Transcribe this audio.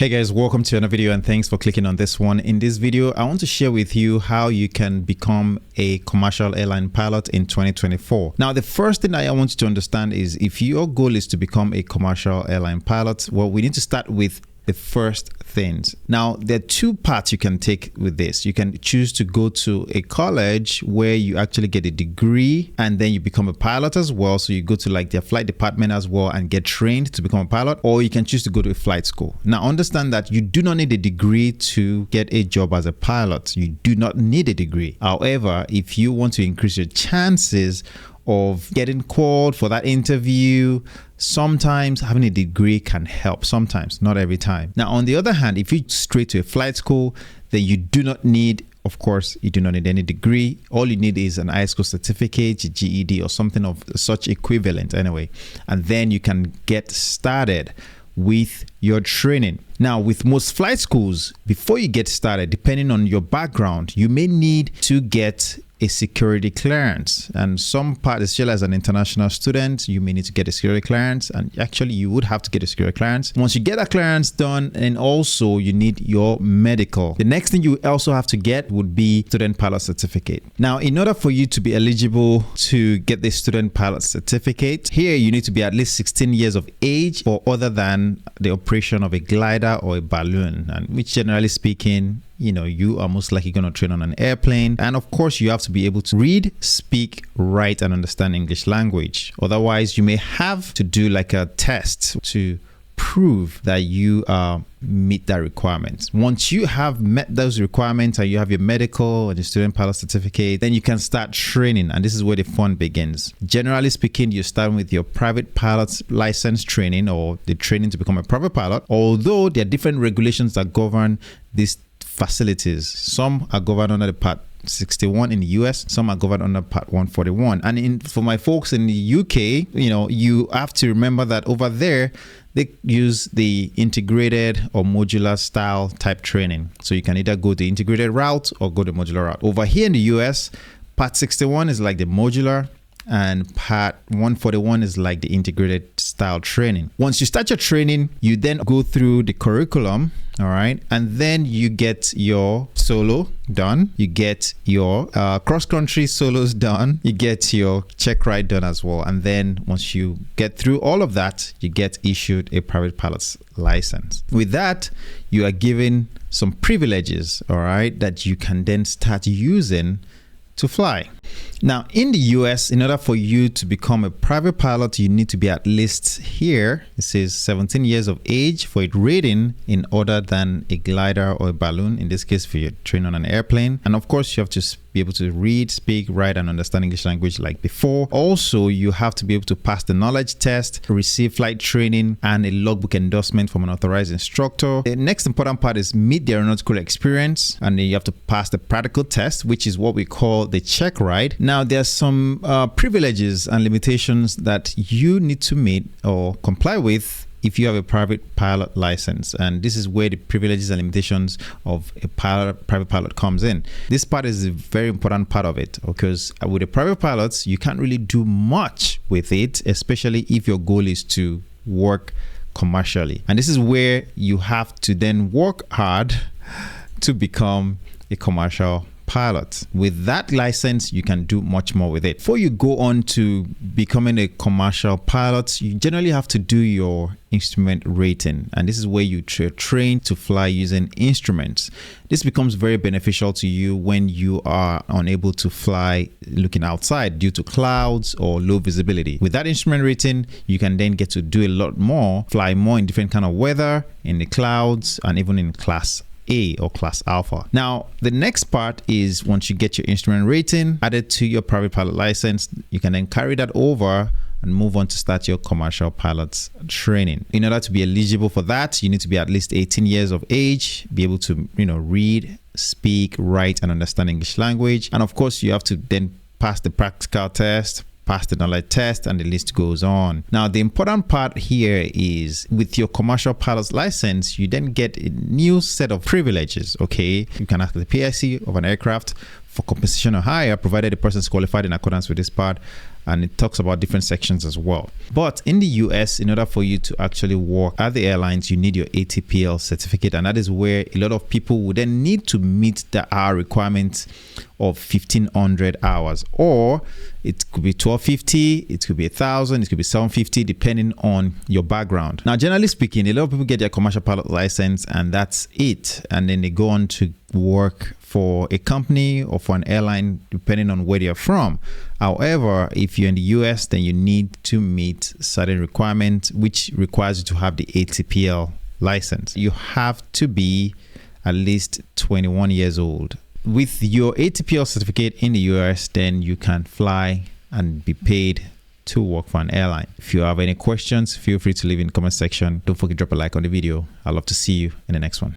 Hey guys, welcome to another video and thanks for clicking on this one. In this video, I want to share with you how you can become a commercial airline pilot in 2024. Now, the first thing that I want you to understand is if your goal is to become a commercial airline pilot, well, we need to start with the first things. Now, there are two paths you can take with this. You can choose to go to a college where you actually get a degree and then you become a pilot as well. So you go to like their flight department as well and get trained to become a pilot, or you can choose to go to a flight school. Now, understand that you do not need a degree to get a job as a pilot. You do not need a degree. However, if you want to increase your chances of getting called for that interview, sometimes having a degree can help. Sometimes, not every time. Now, on the other hand, if you straight to a flight school, then you do not need, of course, you do not need any degree. All you need is an high school certificate, a GED, or something of such equivalent anyway. And then you can get started with your training. Now, with most flight schools, before you get started, depending on your background, you may need to get a security clearance, and some part, especially as an international student, you may need to get a security clearance, and actually you would have to get a security clearance. Once you get that clearance done, and also you need your medical. The next thing you also have to get would be student pilot certificate. Now, in order for you to be eligible to get the student pilot certificate, here you need to be at least 16 years of age or other than the operation of a glider or a balloon, and which generally speaking, you are most likely going to train on an airplane. And of course, you have to be able to read, speak, write, and understand English language. Otherwise, you may have to do like a test to prove that you meet that requirement. Once you have met those requirements and you have your medical and your student pilot certificate, then you can start training, and this is where the fun begins. Generally speaking, you're starting with your private pilot's license training, or the training to become a private pilot, although there are different regulations that govern these facilities. Some are governed under the Part 61 in the US, some are governed under Part 141. And for my folks in the UK, you have to remember that over there, they use the integrated or modular style type training. So you can either go the integrated route or go the modular route. Over here in the US, Part 61 is like the modular, and Part 141 is like the integrated style training. Once you start your training, you then go through the curriculum, all right, and then you get your solo done, you get your cross-country solos done, you get your check ride done as well, and then once you get through all of that, you get issued a private pilot's license. With that, you are given some privileges, all right, that you can then start using to fly. Now, in the US, in order for you to become a private pilot, you need to be at least, here it says 17 years of age for a rating in other than a glider or a balloon, in this case for your training on an airplane. And of course, you have to be able to read, speak, write, and understand English language like before. Also, you have to be able to pass the knowledge test, receive flight training, and a logbook endorsement from an authorized instructor. The next important part is meet the aeronautical experience, and then you have to pass the practical test, which is what we call the check ride. Now, there are some privileges and limitations that you need to meet or comply with if you have a private pilot license, and this is where the privileges and limitations of a private pilot comes in. This part is a very important part of it, because with a private pilot, you can't really do much with it, especially if your goal is to work commercially. And this is where you have to then work hard to become a commercial pilot. With that license, you can do much more with it. Before you go on to becoming a commercial pilot, you generally have to do your instrument rating, and this is where you train to fly using instruments. This becomes very beneficial to you when you are unable to fly looking outside due to clouds or low visibility. With that instrument rating, you can then get to do a lot more, fly more in different kind of weather, in the clouds, and even in class A or class alpha. Now, the next part is once you get your instrument rating added to your private pilot license, you can then carry that over and move on to start your commercial pilot's training. In order to be eligible for that, you need to be at least 18 years of age, be able to, read, speak, write, and understand English language. And of course, you have to then pass the practical test, pass the knowledge test, and the list goes on. Now, the important part here is with your commercial pilot's license, you then get a new set of privileges, okay? You can ask the PIC of an aircraft for compensation or higher, provided the person is qualified in accordance with this part. and it talks about different sections as well. But in the US, in order for you to actually work at the airlines, you need your ATPL certificate, and that is where a lot of people would then need to meet the hour requirement of 1,500 hours, or it could be 1,250, it could be 1,000, it could be 750, depending on your background. Now, generally speaking, a lot of people get their commercial pilot license and that's it, and then they go on to work for a company or for an airline, depending on where they're from. However, if you're in the US, then you need to meet certain requirements, which requires you to have the ATPL license. You have to be at least 21 years old. With your ATPL certificate in the US, then you can fly and be paid to work for an airline. If you have any questions, feel free to leave in the comment section. Don't forget to drop a like on the video. I'd love to see you in the next one.